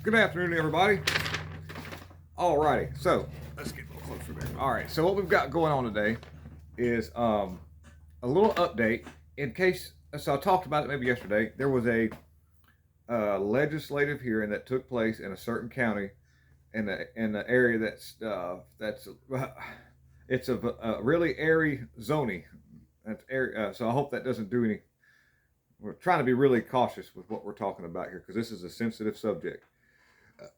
Good afternoon, everybody. Alrighty, so let's get a little closer there. All right, so what we've got going on today is a little update. In case, so I talked about it maybe yesterday. There was a legislative hearing that took place in a certain county in the area that's it's a really airy zoning. That's airy, so I hope that doesn't do any. We're trying to be really cautious with what we're talking about here because this is a sensitive subject.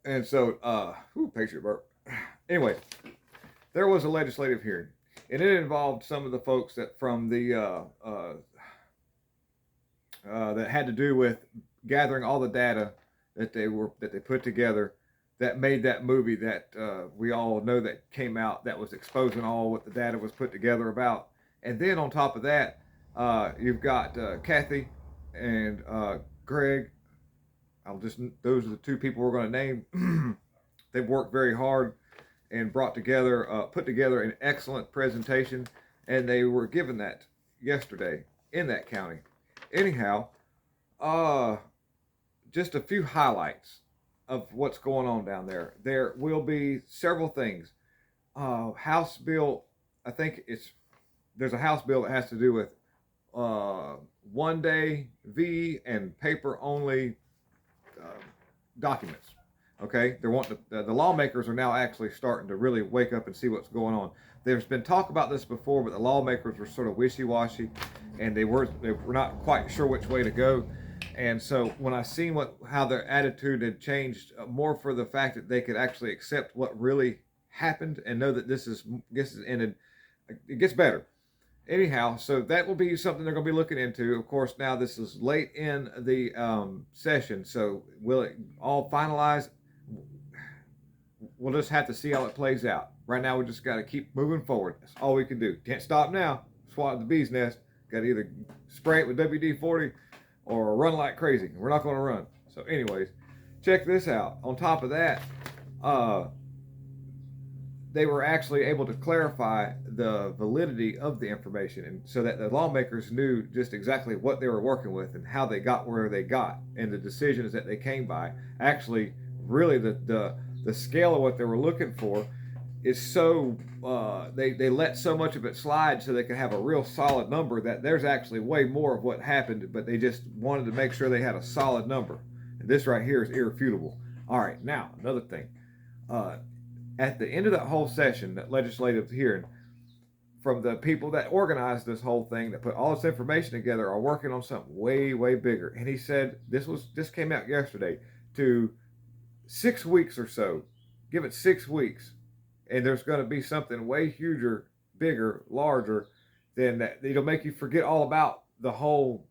And so, Patriot burp. Anyway, there was a legislative hearing, and it involved some of the folks that from the that had to do with gathering all the data that they put together that made that movie that we all know that came out that was exposing all what the data was put together about. And then on top of that, you've got Kathy and Greg. Those are the two people we're going to name. They've worked very hard and put together an excellent presentation, and they were given that yesterday in that county. Anyhow, just a few highlights of what's going on down there. There will be several things. House bill, I think there's a House bill that has to do with 1 day V and paper only documents. Okay, they want the lawmakers are now actually starting to really wake up and see what's going on. There's been talk about this before, but the lawmakers were sort of wishy-washy, and they were not quite sure which way to go. And so when I seen how their attitude had changed, more for the fact that they could actually accept what really happened and know that this is ended, it gets better. Anyhow, so that will be something they're going to be looking into. Of course, now this is late in the session, so will it all finalize? We'll just have to see how it plays out. Right now, we just got to keep moving forward. That's all we can do. Can't stop now. Swat the bee's nest. Got to either spray it with WD-40 or run like crazy. We're not going to run. So, anyways, check this out. On top of that, they were actually able to clarify the validity of the information, and so that the lawmakers knew just exactly what they were working with and how they got where they got, and the decisions that they came by. Actually, really, the scale of what they were looking for is so they let so much of it slide so they could have a real solid number that there's actually way more of what happened, but they just wanted to make sure they had a solid number. And this right here is irrefutable. All right, now another thing. At the end of that whole session, that legislative hearing, from the people that organized this whole thing, that put all this information together, are working on something way, way bigger. And he said this came out yesterday, to 6 weeks or so. Give it 6 weeks, and there's going to be something way huger, bigger, larger than that. It'll make you forget all about the whole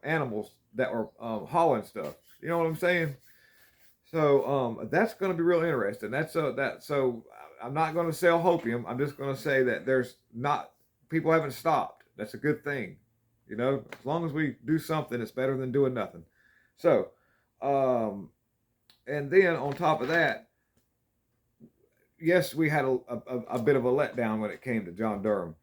animals that were hauling stuff. You know what I'm saying? So that's going to be real interesting. So I'm not going to sell hopium. I'm just going to say that there's not people haven't stopped. That's a good thing. You know, as long as we do something, it's better than doing nothing. So, and then on top of that, yes, we had a bit of a letdown when it came to John Durham.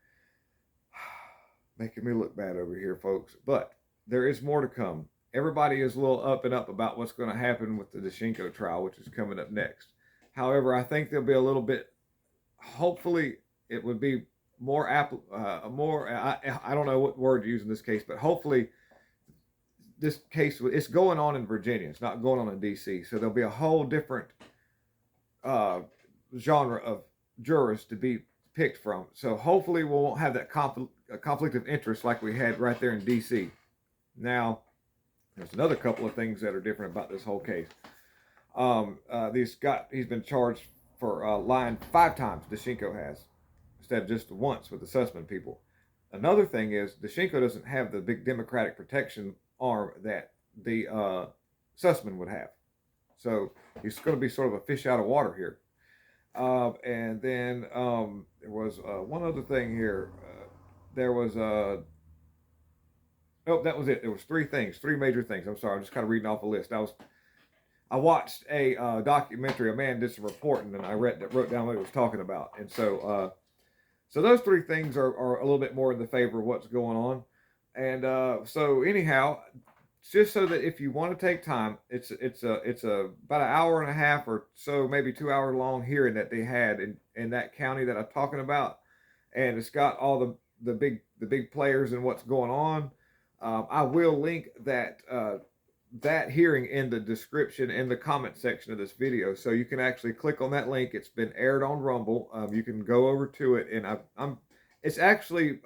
Making me look bad over here, folks. But there is more to come. Everybody is a little up and up about what's going to happen with the Dashenko trial, which is coming up next. However, I think there'll be a little bit. Hopefully, it would be more more. I don't know what word to use in this case, but hopefully, this case it's going on in Virginia. It's not going on in D.C. So there'll be a whole different genre of jurors to be picked from. So hopefully, we won't have that conflict of interest like we had right there in D.C. Now. There's another couple of things that are different about this whole case. He's been charged for lying 5 times. Dashenko has, instead of just once with the Sussman people. Another thing is Dashenko doesn't have the big Democratic protection arm that the Sussman would have. So he's going to be sort of a fish out of water here. And then there was one other thing here. There was Nope, that was it. There was 3 major things. I'm sorry, I'm just kind of reading off a list. I watched a documentary. A man did some reporting, and I wrote down what he was talking about. And so those 3 things are a little bit more in the favor of what's going on. And so anyhow, just so that if you want to take time, it's about an hour and a half or so, maybe 2 hour long hearing that they had in that county that I'm talking about, and it's got all the big players and what's going on. I will link that hearing in the description in the comment section of this video, so you can actually click on that link. It's been aired on Rumble. You can go over to it, and I'm it's actually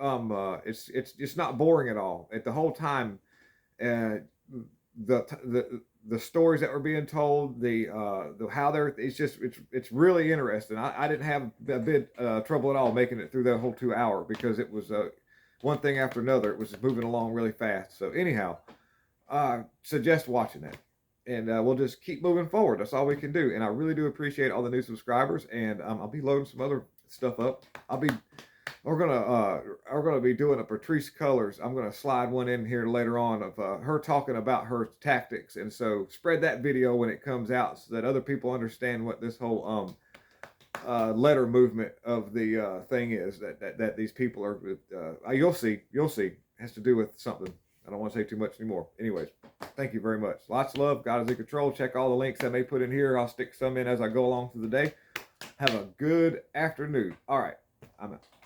it's not boring at all. At the whole time, uh, the stories that were being told, the how they're it's really interesting. I didn't have a bit trouble at all making it through that whole 2 hour because it was one thing after another. It was moving along really fast. So anyhow, suggest watching that, and we'll just keep moving forward. That's all we can do. And I really do appreciate all the new subscribers. And I'll be loading some other stuff up. We're gonna be doing a Patrice Colors. I'm gonna slide one in here later on of her talking about her tactics, and so spread that video when it comes out so that other people understand what this whole letter movement of the thing is that these people are. You'll see it has to do with something. I don't want to say too much anymore. Anyways, thank you very much. Lots of love. God is in control. Check all the links I may put in here. I'll stick some in as I go along through the day. Have a good afternoon. All right, I'm out.